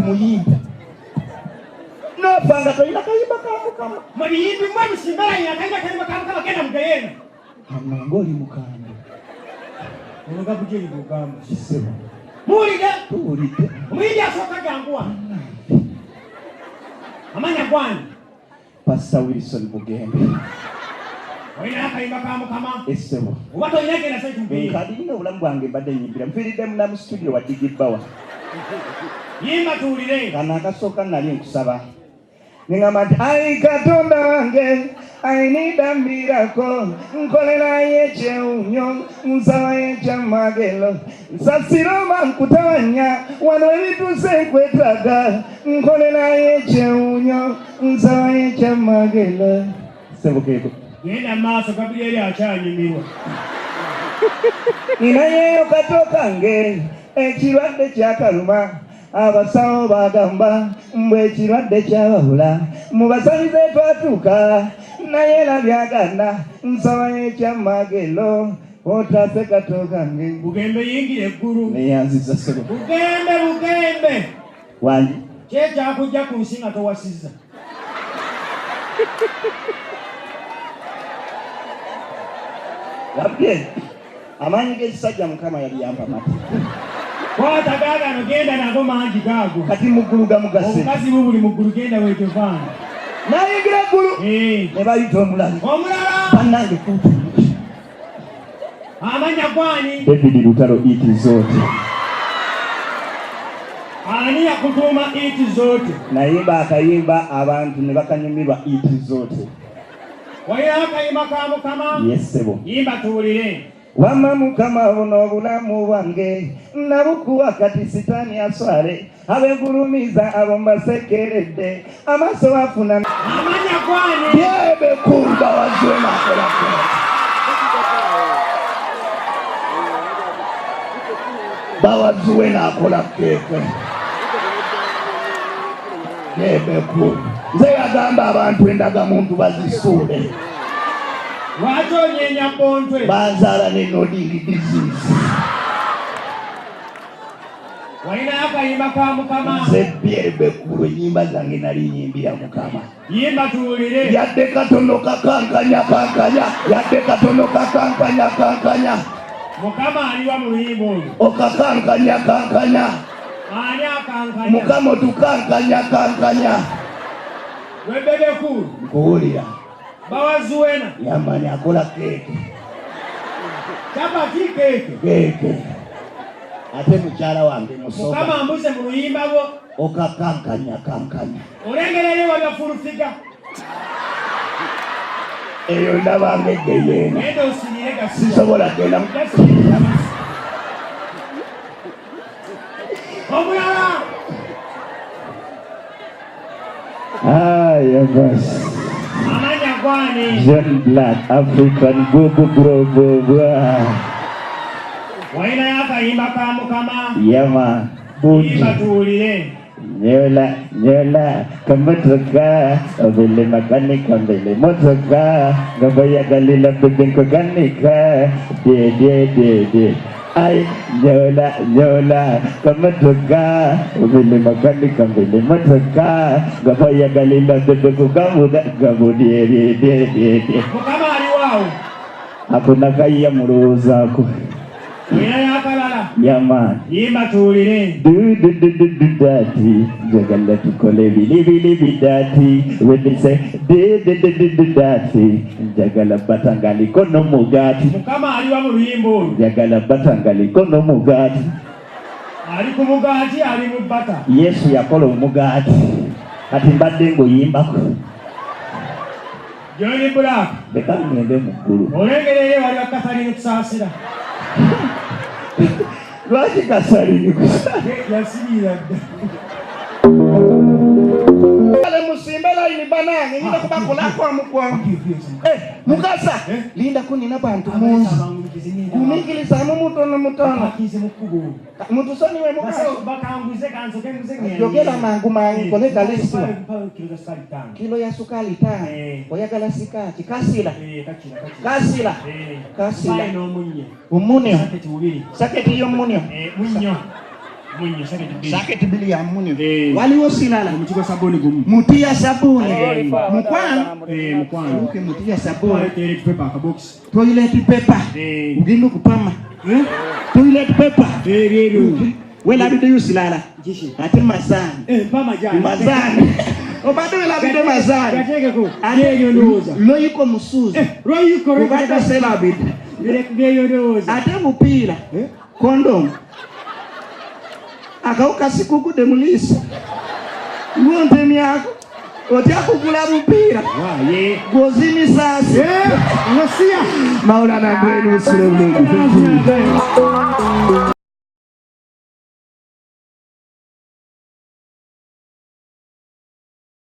muyimba nopanga toyina kayimba kamukama muliyimbi mwe musimbala ina kayimba kamukama genda mugayena ngoli mukamba onoga bujeri bugamba kisebo muwulidde tuwulidde omuyimbi asooka janguwa amanya gwani Pastor Wilson Mugembe olina akayimba kamukama esebo oba tolina genda sente mubeera nkadinga obulamu bwange mbadde nyimbira mfiiridde mu studio wa Digibbawa yimba tuwulire kana akasooka nali nkusaba ningamba nti ai Katonda wange I need a miracle nkolera yekyewunyo nsaba yekyamagelo nsasiroma nkutawanya wano ebituuse nkwetaaga nkolera yekyewunyo nsaba yekyamagelo sebukeeko genda maaso Gabriel akyanyumirwa ninayeyo kato kange ekirwadde kyakaluma abasawo bagamba mbwe ekirwadde kyababula mubasabize twatuuka naye labyagana nsaba yekyamagelo otaase kato kange Bugembe yingira eggulu neyanziza sebo Bugembe wangi kyekyakujja ku nsi nga towasizza wabye amaanyi g'ekisajja mukama yali yampa mati kwata gaagano genda nago mangi gaago kati muggulu gamugase omukazi bubuli muggulu genda weetovaana nayingira eggulu ne bayita omulala bannange kuutu amanya gwani David Lutalo iti zote ani yakutuuma iti zote nayimba akayimba abantu ne bakanyumirwa iti zote walina akayimba ka mukama yesebo yimba tuwulire wama mukama buno obulamu bwange nabukuwa kati sitaani aswale abegulumiza abo mbasekeredde amaaso bafuna amanya gwani byebekumba wazwena akolako bawazuwena akola keeke byebekumba nze yagamba abantu endagamuntu bazisuule lwaki onyenya bontwe banzaala ne nodding disease walina akayimba ka mukama nze byebekulu ennyimba zange nali nyimbira mukama yimba tuwulire yadde katono kakankanya yadde katono kakankanya mukama aliwa mu luyimba olwo okakankanya ani akankanya mukama otukankanya webebekulu nkuwulira bawazuwena yamani akola keeke capati keeke ate mukyala wange musoga mukama ambuze mu luyimba bwo okakankanya olengereyo wabafulufiga eyo ndabanga egeyeena genda osinire gasiba sisobola genda omulala yes. amanya gwani John Black African Go. walina yakayimba ka mukama Yama yimba tuwulire nyola kamotoka vile makanika mbele motoka ngabaya galila bidenko ganika de ai nyola kamotoka vile makanika mbele motoka ngabaya galila bidenko gabudi de mukama aliwaawo hakuna kaiya mulowozako walina yakalala Yaman yimba tuwulire daddy jagala tukole bili daddy when they say daddy jagala batangali kono mugati mukama aliwa mu luyimba olwo jagala batangali kono mugati ali ku mugati ali mu bata Yesu yakola omugati kati mbadde ngoyimbako Johnny Black leka ngende mu ggulu olengerere wali wakasalini kusaasira lwaki kasalini kusa yasirira dda musimbe layini banange nyina kubakolako amukwangu mukasa linda kunina bantu munzi kumikirizamu mutono mutusoniwe mukasa yogera mangu mangu koleka leswa kilo ya sukali 5 oyagala sikaki kasila omunyo saketi y'omunyo Munyo saketi bili ya munyo. Waliwo silala mchiko sabuni gumu. Mutia sabuni. Mukwano. Mukwano. Uke mutia sabuni. Toilet paper ka box. Toilet paper. Ugendo kupama. Toilet paper. Wela bide yusilala. Ate mazani. Pama jana. Mazani. Obado wela bide mazani. Gateke ko. Ayeyo ndoza. Loyiko musuzi. Loyiko Obado sela bide. Ayeyo ndoza. Ate mupira. Kondom. Akauka siku kude mulisi. Uonte miyako. Otia kukula mpira. Ye. Gozini sasi. Ngosia. Maulana Mbwenu usile mlungu.